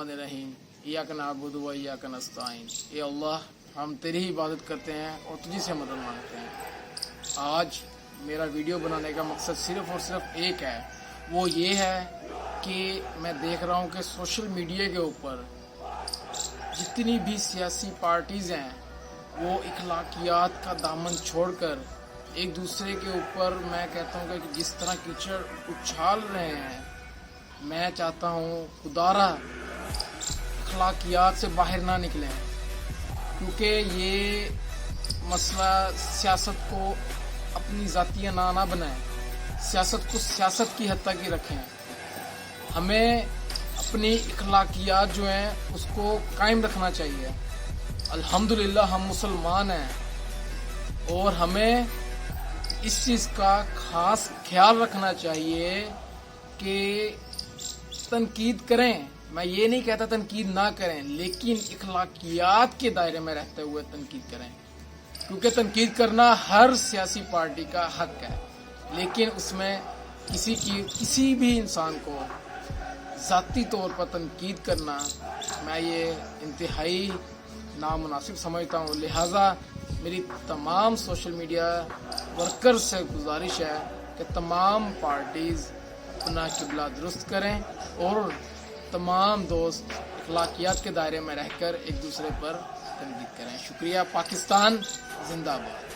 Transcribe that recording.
रहमानिर्रहीम इय्याका नअबुदु व इय्याका नस्तईन। ए अल्लाह, हम तेरी ही इबादत करते हैं और तुझी से मदद मांगते हैं। आज मेरा वीडियो बनाने का मकसद सिर्फ़ और सिर्फ एक है, वो ये है कि मैं देख रहा हूँ कि सोशल मीडिया के ऊपर जितनी भी सियासी पार्टीज़ हैं वो इखलाकियात का दामन छोड़कर एक दूसरे के ऊपर, मैं कहता हूँ कि जिस तरह कीचड़ उछाल रहे हैं, मैं चाहता हूँ खुदारा अखलाकियात से बाहर ना निकलें, क्योंकि ये मसला सियासत को अपनी ज़ातिया ना बनाएं, सियासत को सियासत की हद तक ही रखें। हमें अपनी अखलाकियात जो हैं उसको कायम रखना चाहिए। अल्हम्दुलिल्लाह हम मुसलमान हैं और हमें इस चीज़ का ख़ास ख्याल रखना चाहिए कि तनकीद करें। मैं ये नहीं कहता तनकीद ना करें, लेकिन इखलाकियात के दायरे में रहते हुए तनकीद करें, क्योंकि तनकीद करना हर सियासी पार्टी का हक है, लेकिन उसमें किसी भी इंसान को ज़ाती तौर पर तनकीद करना मैं ये इंतहाई नामुनासिब समझता हूँ। लिहाजा मेरी तमाम सोशल मीडिया वर्कर्स से गुजारिश है कि तमाम पार्टीज़ अपना किबला दुरुस्त करें और तमाम दोस्त अखलाकियात के दायरे में रहकर एक दूसरे पर तनकीद करें। शुक्रिया। पाकिस्तान जिंदाबाद।